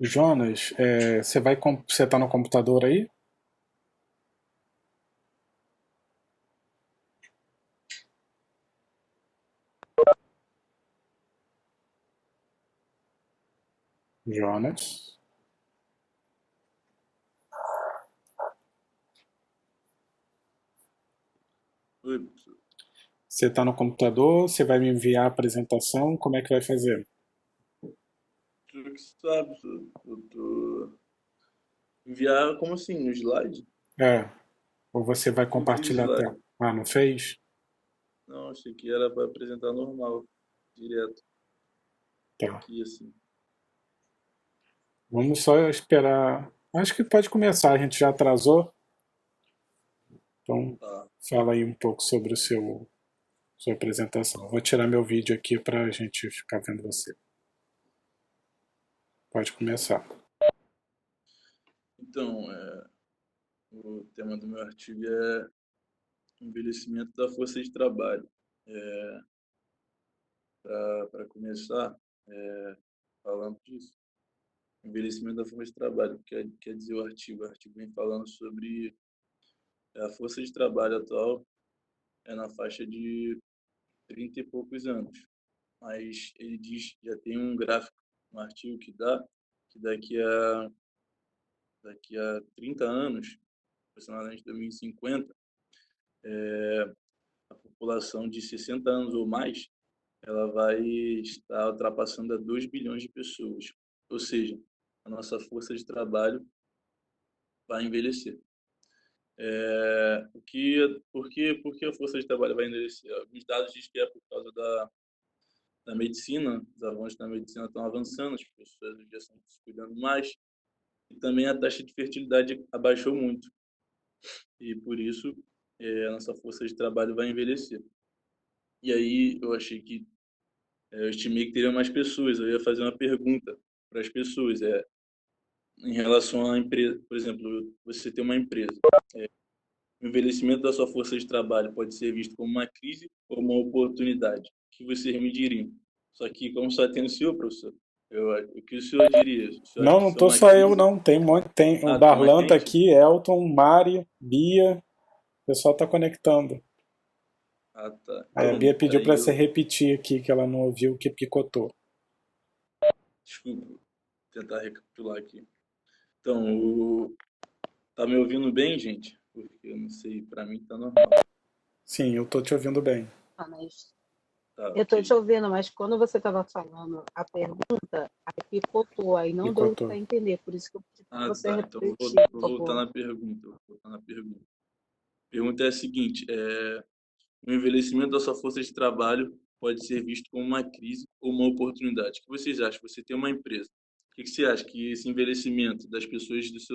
Jonas, você tá no computador aí? Jonas, Oi, professor. você tá no computador? Você vai me enviar a apresentação? Como é que vai fazer? Tu que sabe, professor. Eu tô... Enviar como assim? No slide? É, ou você vai Não fiz compartilhar a tela? slide. Ah, não fez? Não, achei que era para apresentar normal, direto, Tá. aqui assim. Vamos só esperar. Acho que pode começar, a gente já atrasou. Então, Tá. fala aí um pouco sobre sua apresentação. Vou tirar meu vídeo aqui para a gente ficar vendo você. Pode começar. Então, o tema do meu artigo é envelhecimento da força de trabalho. Para começar, falando disso, envelhecimento da força de trabalho, quer dizer o artigo. O artigo vem falando sobre a força de trabalho atual na faixa de 30 e poucos anos. Mas ele diz, já tem um gráfico no artigo que dá que daqui a 30 anos, aproximadamente 2050, a população de 60 anos ou mais, ela vai estar ultrapassando a 2 bilhões de pessoas. Ou seja, a nossa força de trabalho vai envelhecer. Por que a força de trabalho vai envelhecer? Alguns dados dizem que é por causa da medicina, os avanços da medicina estão avançando, as pessoas já estão se cuidando mais, e também a taxa de fertilidade abaixou muito, e por isso a nossa força de trabalho vai envelhecer. E aí eu estimei que teria mais pessoas, eu ia fazer uma pergunta para as pessoas, em relação à empresa, por exemplo, você tem uma empresa, o envelhecimento da sua força de trabalho pode ser visto como uma crise ou uma oportunidade. O que vocês me diriam? Só que, como só tem o senhor, professor, o que o senhor diria? O senhor acha Não, que não isso é tô uma só eu crise? não. Tem um monte, tem o Ah, tem mais Darlan tá gente? aqui, Elton, Mari, Bia. O pessoal tá conectando. Ah, tá. Aí a Então, Bia pediu para peraí, você repetir aqui que ela não ouviu o que picotou. desculpa, vou tentar recapitular aqui. Então, tá me ouvindo bem, gente? Porque eu não sei, para mim tá normal. Sim, eu tô te ouvindo bem. Ah, mas Tá, eu estou te ok. ouvindo, mas quando você estava falando a pergunta, aí picotou, aí não deu Picotou. para entender. Por isso que eu pedi para Ah, você tá. Então, repetir, vou por voltar favor. na pergunta. Vou voltar na pergunta. A pergunta é a seguinte: o envelhecimento da sua força de trabalho pode ser visto como uma crise ou uma oportunidade. O que vocês acham? Você tem uma empresa. O que você acha que esse envelhecimento das pessoas dos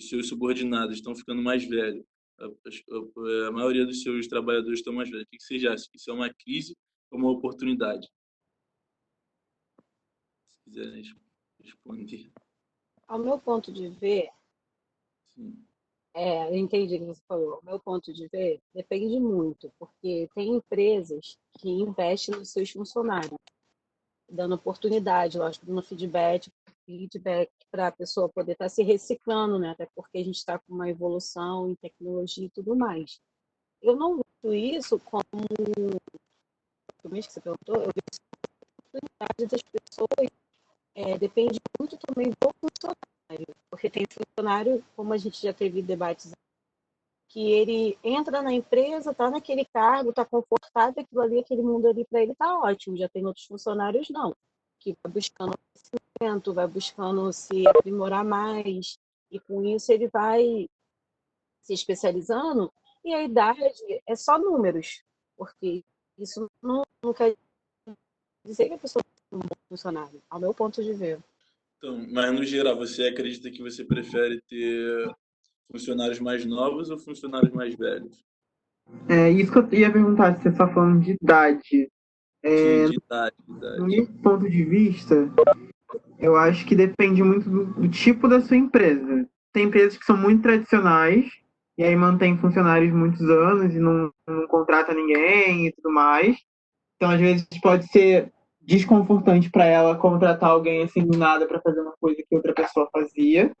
seus subordinados estão ficando mais velhos? A maioria dos seus trabalhadores estão mais velhos. O que vocês acham? Isso é uma crise ou uma oportunidade? Se quiserem responder. Ao meu ponto de ver, Sim. eu entendi o que você falou. Ao meu ponto de ver, depende muito, porque tem empresas que investem nos seus funcionários, dando oportunidade, lógico, dando feedback para a pessoa poder estar se reciclando, né? Até porque a gente está com uma evolução em tecnologia e tudo mais. Eu não vejo isso como, como é que você perguntou, eu vejo a oportunidade das pessoas depende muito também do funcionário, porque tem funcionário, como a gente já teve debates, que ele entra na empresa, está naquele cargo, está confortável, aquilo ali, aquele mundo ali para ele está ótimo. Já tem outros funcionários não, que vai buscando crescimento, vai buscando se aprimorar mais, e com isso ele vai se especializando, e a idade é só números, porque isso não quer dizer que a pessoa é um bom funcionário, ao meu ponto de ver. Então, mas no geral, você acredita que você prefere ter funcionários mais novos ou funcionários mais velhos? É isso que eu ia perguntar, se você está falando de idade. Sim, de idade, de No idade. meu ponto de vista, eu acho que depende muito do tipo da sua empresa. Tem empresas que são muito tradicionais, e aí mantém funcionários muitos anos e não contrata ninguém e tudo mais. Então, às vezes, pode ser desconfortante para ela contratar alguém assim do nada para fazer uma coisa que outra pessoa fazia.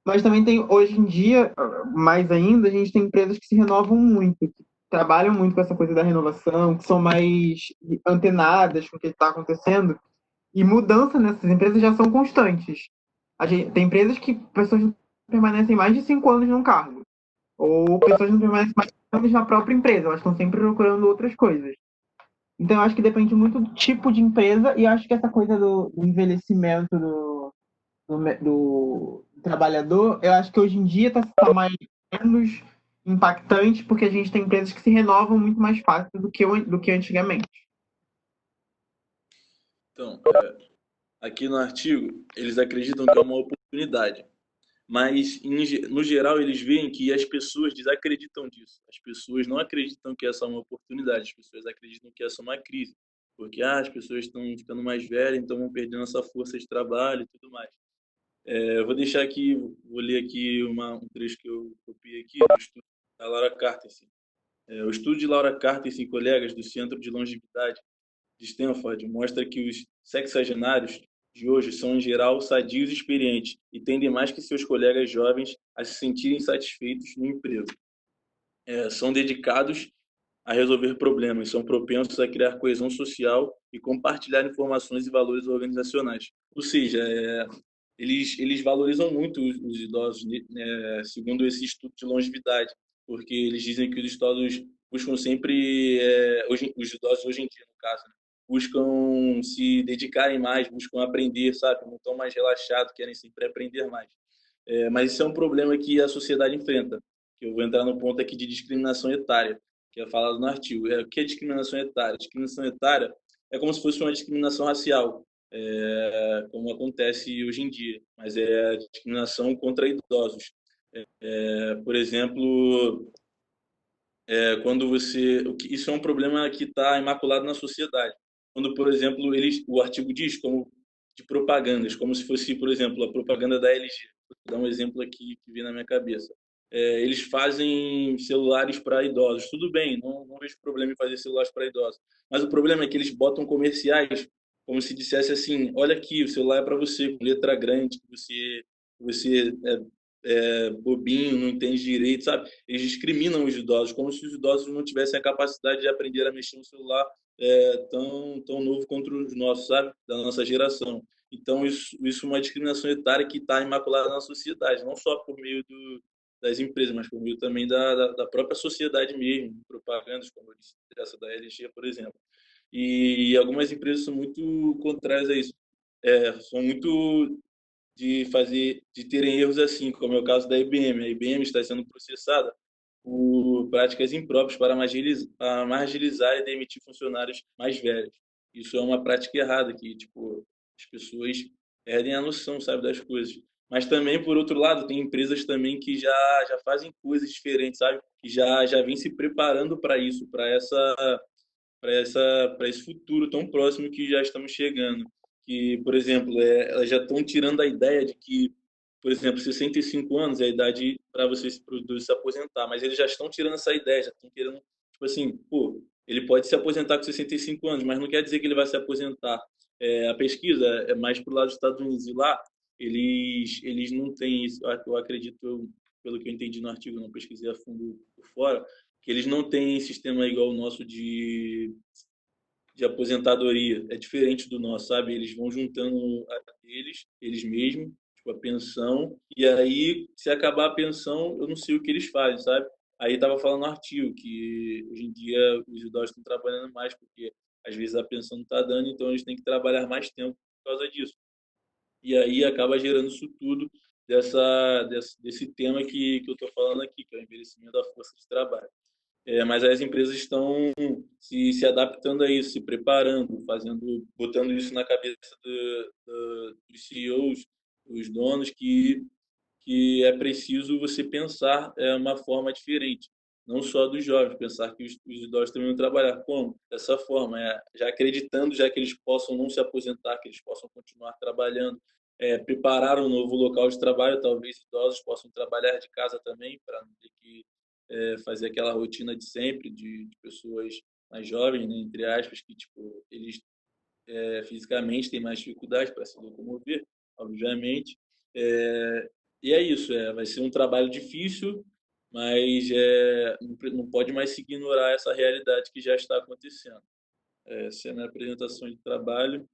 Mas também tem, hoje em dia, mais ainda, a gente tem empresas que se renovam muito, que trabalham muito com essa coisa da renovação, que são mais antenadas com o que está acontecendo. E mudança nessas empresas já são constantes. Tem empresas que pessoas não permanecem mais de 5 anos num cargo. Ou pessoas não permanecem mais de 5 anos na própria empresa. Elas estão sempre procurando outras coisas. Então, eu acho que depende muito do tipo de empresa. E eu acho que essa coisa do envelhecimento do trabalhador, eu acho que hoje em dia está mais menos impactante, porque a gente tem empresas que se renovam muito mais fácil do que antigamente. Então, aqui no artigo, eles acreditam que é uma oportunidade, mas no geral eles veem que as pessoas desacreditam disso. As pessoas não acreditam que essa é uma oportunidade, as pessoas acreditam que essa é uma crise, porque as pessoas estão ficando mais velhas, então vão perdendo essa força de trabalho e tudo mais. Eu vou deixar aqui, vou ler aqui um trecho que eu copiei aqui do estudo da Laura Cartensen. O estudo de Laura Cartensen e colegas do Centro de Longevidade de Stanford mostra que os sexagenários de hoje são, em geral, sadios e experientes e tendem mais que seus colegas jovens a se sentirem satisfeitos no emprego. São dedicados a resolver problemas, são propensos a criar coesão social e compartilhar informações e valores organizacionais. Ou seja, eles valorizam muito os idosos, né, segundo esse estudo de longevidade, porque eles dizem que os idosos buscam sempre, os idosos hoje em dia, no caso, né, buscam se dedicarem mais, buscam aprender, sabe? Não estão mais relaxados, querem sempre aprender mais. Mas isso é um problema que a sociedade enfrenta, que eu vou entrar no ponto aqui de discriminação etária, que é falado no artigo. O que é discriminação etária? Discriminação etária é como se fosse uma discriminação racial, como acontece hoje em dia, mas é discriminação contra idosos. Por exemplo, quando você... Isso é um problema que está imaculado na sociedade. Quando, por exemplo, o artigo diz como de propagandas, como se fosse, por exemplo, a propaganda da LG. Vou dar um exemplo aqui que vem na minha cabeça. Eles fazem celulares para idosos. Tudo bem, não vejo problema em fazer celulares para idosos. Mas o problema é que eles botam comerciais como se dissesse assim: olha aqui, o celular é para você, com letra grande, que você bobinho, não entende direito, sabe? Eles discriminam os idosos, como se os idosos não tivessem a capacidade de aprender a mexer no celular tão novo quanto os nossos, sabe? Da nossa geração. Então, isso é uma discriminação etária que está imaculada na sociedade, não só por meio das empresas, mas por meio também da própria sociedade mesmo, propagandas, como eu disse, essa da LG, por exemplo. E algumas empresas são muito contrárias a isso. São muito de terem erros assim, como é o caso da IBM. A IBM está sendo processada por práticas impróprias para marginalizar e demitir funcionários mais velhos. Isso é uma prática errada, que tipo, as pessoas perdem a noção, sabe, das coisas. Mas também, por outro lado, tem empresas também que já fazem coisas diferentes, sabe? Que já vêm se preparando para isso, para esse futuro tão próximo que já estamos chegando. Que, por exemplo, elas já estão tirando a ideia de que, por exemplo, 65 anos é a idade para você se aposentar, mas eles já estão tirando essa ideia, já estão querendo, tipo assim, pô, ele pode se aposentar com 65 anos, mas não quer dizer que ele vai se aposentar. A pesquisa é mais para o lado dos Estados Unidos, e lá eles não têm isso, eu acredito, pelo que eu entendi no artigo, não pesquisei a fundo por fora, que eles não têm sistema igual o nosso de aposentadoria. É diferente do nosso, sabe? Eles vão juntando eles mesmos, tipo, a pensão, e aí, se acabar a pensão, eu não sei o que eles fazem, sabe? Aí estava falando no artigo que hoje em dia os idosos estão trabalhando mais, porque às vezes a pensão não está dando, então eles têm que trabalhar mais tempo por causa disso. E aí acaba gerando isso tudo desse tema que eu estou falando aqui, que é o envelhecimento da força de trabalho. Mas as empresas estão se adaptando a isso, se preparando, botando isso na cabeça dos CEOs, dos donos, que é preciso você pensar uma forma diferente, não só dos jovens, pensar que os idosos também vão trabalhar. Como? Dessa forma, já acreditando, já que eles possam não se aposentar, que eles possam continuar trabalhando, preparar um novo local de trabalho, talvez idosos possam trabalhar de casa também, para não ter que fazer aquela rotina de sempre, de pessoas mais jovens, né, entre aspas, que tipo, eles fisicamente tem mais dificuldade para se locomover, obviamente. E é isso, vai ser um trabalho difícil, mas não pode mais se ignorar essa realidade que já está acontecendo. Essa é a minha apresentação de trabalho.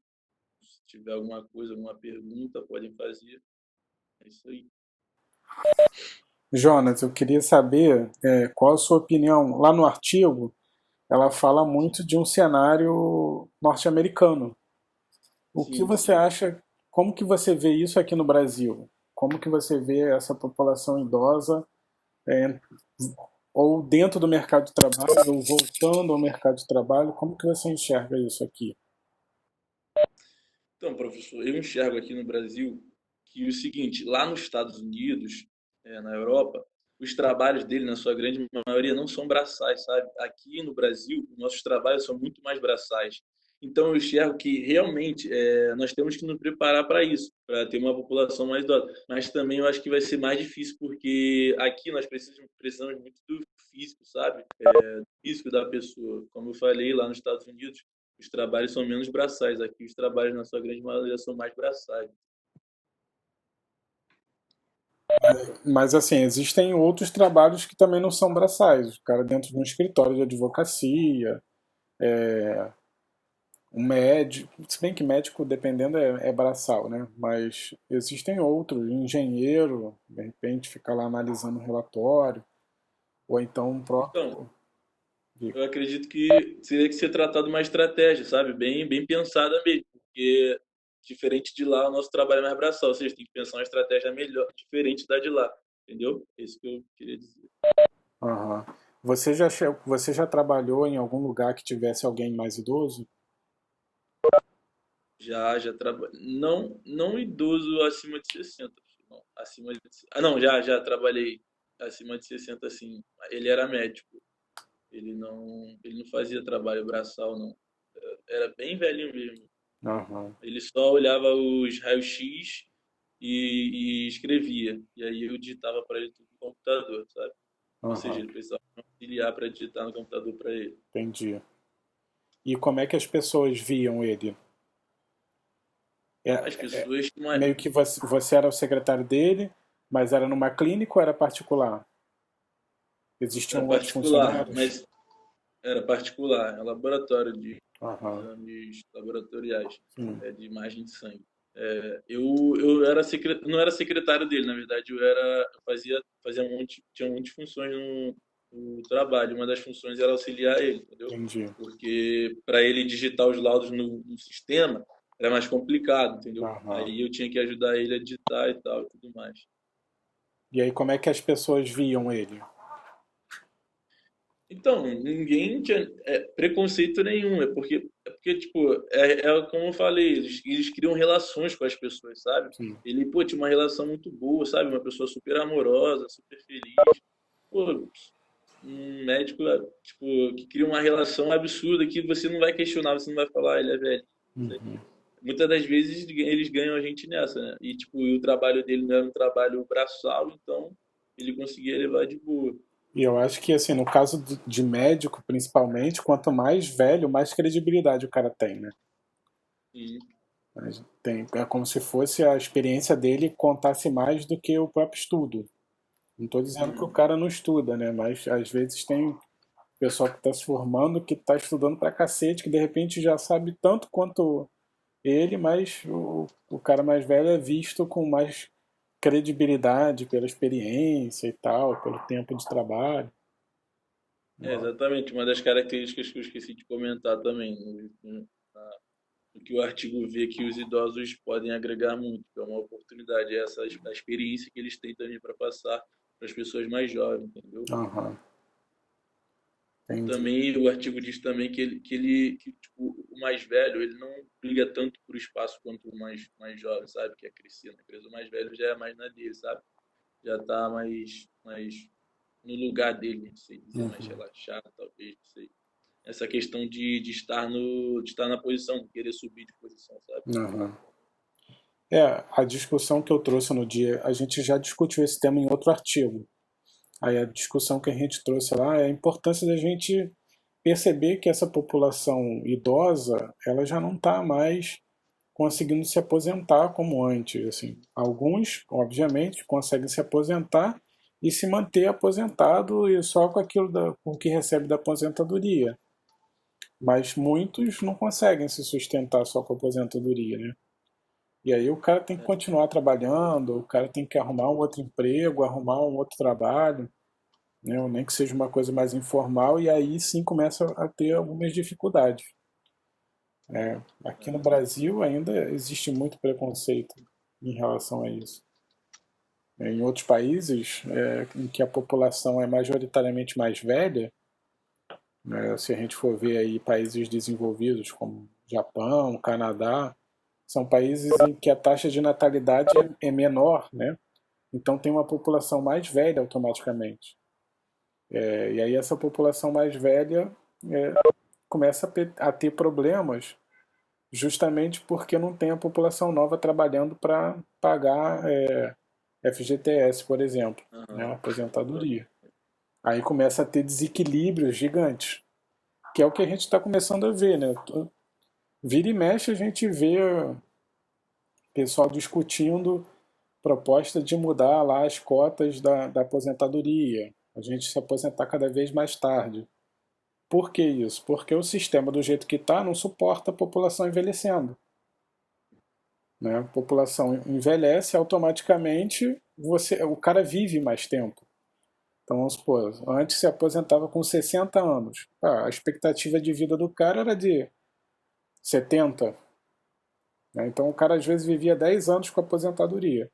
Se tiver alguma coisa, alguma pergunta, podem fazer. É isso aí. Jonas, eu queria saber qual a sua opinião. Lá no artigo, ela fala muito de um cenário norte-americano. O que Sim, você sim. acha, como que você vê isso aqui no Brasil? Como que você vê essa população idosa é, ou dentro do mercado de trabalho, ou voltando ao mercado de trabalho? Como que você enxerga isso aqui? Então, professor, eu enxergo aqui no Brasil que o seguinte, lá nos Estados Unidos, na Europa, os trabalhos dele, na sua grande maioria, não são braçais, sabe? Aqui no Brasil, nossos trabalhos são muito mais braçais. Então, eu enxergo que realmente nós temos que nos preparar para isso, para ter uma população mais idosa. Mas também eu acho que vai ser mais difícil, porque aqui nós precisamos muito do físico, sabe? Do físico da pessoa. Como eu falei, lá nos Estados Unidos, os trabalhos são menos braçais. Aqui os trabalhos, na sua grande maioria, são mais braçais. Mas assim, existem outros trabalhos que também não são braçais. O cara dentro de um escritório de advocacia, um médico, se bem que médico, dependendo, é braçal, né? Mas existem outros, engenheiro, de repente fica lá analisando o relatório, ou então um Então, próprio. eu acredito que teria que ser tratado uma estratégia, sabe? Bem, bem pensada mesmo, porque diferente de lá, o nosso trabalho é mais braçal, ou seja, tem que pensar uma estratégia melhor, diferente da de lá, entendeu? É isso que eu queria dizer. Aham. Você já trabalhou em algum lugar que tivesse alguém mais idoso? Já trabalhei, não idoso acima de 60, não, acima de, não, já trabalhei acima de 60, assim, ele era médico, ele não fazia trabalho braçal, não, era bem velhinho mesmo. Aham, Ele só olhava os raios-x e escrevia. E aí eu digitava para ele tudo no computador, sabe? Ou seja, aham, ele precisava me auxiliar para digitar no computador para ele. entendi. E como é que as pessoas viam ele? As É, pessoas tinham uma... meio que você era o secretário dele, mas era numa clínica ou era particular? Era Existiam outros particular, funcionários? mas era particular, é laboratório de Aham, exames laboratoriais, sim, de imagem de sangue. Eu era não era secretário dele, na verdade, eu fazia tinha um monte de funções no trabalho. Uma das funções era auxiliar ele, entendeu? entendi. Porque para ele digitar os laudos no sistema era mais complicado, entendeu? Aham. Aí eu tinha que ajudar ele a digitar e tal e tudo mais. E aí como é que as pessoas viam ele? Então, ninguém tinha preconceito nenhum, é porque tipo, como eu falei, eles criam relações com as pessoas, sabe? Sim. Ele, pô, tinha uma relação muito boa, sabe? Uma pessoa super amorosa, super feliz. Pô, um médico, tipo, que cria uma relação absurda que você não vai questionar, você não vai falar, ele é velho. Isso Uhum. aqui. Muitas das vezes eles ganham a gente nessa, né? E, tipo, o trabalho dele não era um trabalho braçal, então ele conseguia levar de boa. E eu acho que, assim, no caso de médico, principalmente, quanto mais velho, mais credibilidade o cara tem, né? E, É como se fosse a experiência dele contasse mais do que o próprio estudo. Não estou dizendo que o uhum. cara não estuda, né? Mas às vezes tem pessoal que está se formando, que está estudando pra cacete, que de repente já sabe tanto quanto ele, mas o cara mais velho é visto com mais credibilidade pela experiência e tal, pelo tempo de trabalho. Exatamente. Uma das características que eu esqueci de comentar também, no que o artigo vê que os idosos podem agregar muito, que é uma oportunidade, a experiência que eles têm também para passar para as pessoas mais jovens, entendeu? Aham, entendi. Também o artigo diz também que tipo, o mais velho ele não liga tanto para o espaço quanto o mais jovem, sabe? Que é crescer na empresa. O mais velho já é mais na dele, sabe? Já está mais no lugar dele, não sei dizer, mais Uhum, relaxado, talvez, não sei. Essa questão de estar de estar na posição, de querer subir de posição, sabe? aham. A discussão que eu trouxe no dia, a gente já discutiu esse tema em outro artigo. Aí a discussão que a gente trouxe lá é a importância da gente perceber que essa população idosa, ela já não está mais conseguindo se aposentar como antes. Assim. Alguns, obviamente, conseguem se aposentar e se manter aposentado e só com aquilo com o que recebe da aposentadoria. Mas muitos não conseguem se sustentar só com a aposentadoria, né? E aí o cara tem que continuar trabalhando, o cara tem que arrumar um outro emprego, arrumar um outro trabalho, né? Ou nem que seja uma coisa mais informal, e aí sim começa a ter algumas dificuldades. Aqui no Brasil ainda existe muito preconceito em relação a isso. Em outros países, em que a população é majoritariamente mais velha, né, se a gente for ver aí países desenvolvidos como Japão, Canadá, são países em que a taxa de natalidade é menor, né? Então tem uma população mais velha automaticamente. E aí essa população mais velha começa a ter problemas justamente porque não tem a população nova trabalhando para pagar FGTS, por exemplo, né, aposentadoria. Aí começa a ter desequilíbrios gigantes, que é o que a gente está começando a ver, né? Vira e mexe a gente vê pessoal discutindo proposta de mudar lá as cotas da aposentadoria, a gente se aposentar cada vez mais tarde. Por que isso? Porque o sistema do jeito que está não suporta a população envelhecendo. Né? A população envelhece automaticamente, o cara vive mais tempo. Então vamos supor, antes se aposentava com 60 anos. A expectativa de vida do cara era de 70. Né? Então o cara às vezes vivia 10 anos com a aposentadoria.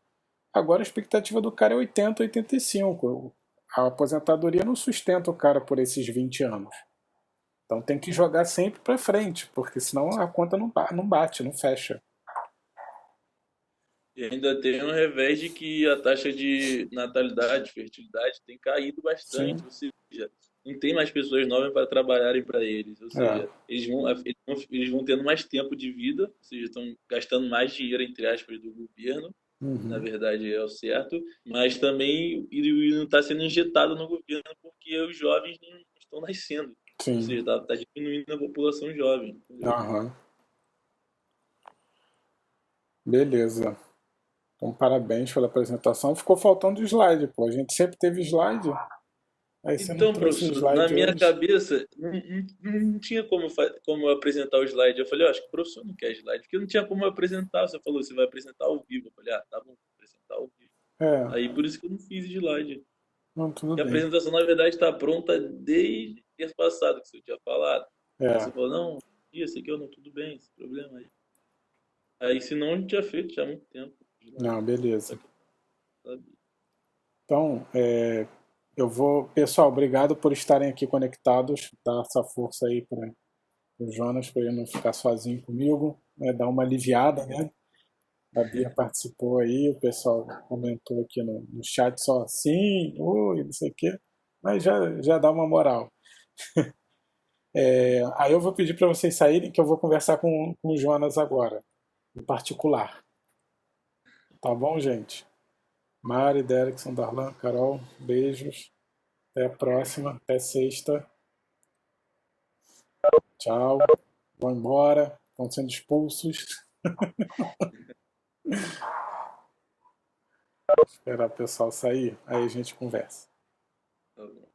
Agora a expectativa do cara é 80, 85. A aposentadoria não sustenta o cara por esses 20 anos. Então tem que jogar sempre para frente, porque senão a conta não bate, não fecha. E ainda tem um revés de que a taxa de natalidade, fertilidade tem caído Sim. bastante. Ou seja, não tem mais pessoas novas para trabalharem para eles. Ou seja, eles vão tendo mais tempo de vida, ou seja, estão gastando mais dinheiro, entre aspas, do governo. Na verdade é o certo, mas também não está sendo injetado no governo porque os jovens não estão nascendo. Sim. Ou seja, está diminuindo a população jovem. Aham. Beleza. Então, parabéns pela apresentação. Ficou faltando slide, pô. A gente sempre teve slide. Aí você não Então, trouxe professor, na slide minha hoje. cabeça não tinha como eu apresentar o slide. Eu falei, acho que o professor não quer slide, porque não tinha como eu apresentar. Você falou, você vai apresentar ao vivo. Eu falei, tá bom, vou apresentar ao vivo. Aí por isso que eu não fiz slide. Não, tudo E a bem. apresentação, na verdade, está pronta desde terça passado, que você tinha falado. Aí você falou, não, esse aqui eu não, tudo bem, esse problema aí. Aí senão a gente tinha feito já há muito tempo. Não, beleza. Sabe? Então, eu vou... Pessoal, obrigado por estarem aqui conectados. Dar essa força aí para o Jonas, para ele não ficar sozinho comigo. Dar uma aliviada, né? A Bia participou aí, o pessoal comentou aqui no chat só sim, oi, não sei o quê. Mas já dá uma moral. Aí eu vou pedir para vocês saírem, que eu vou conversar com o Jonas agora, em particular. Tá bom, gente? Mari, Derekson, Darlan, Carol, beijos. Até a próxima, até sexta. Tchau. Vão embora, estão sendo expulsos. Esperar o pessoal sair, aí a gente conversa. Tá bom.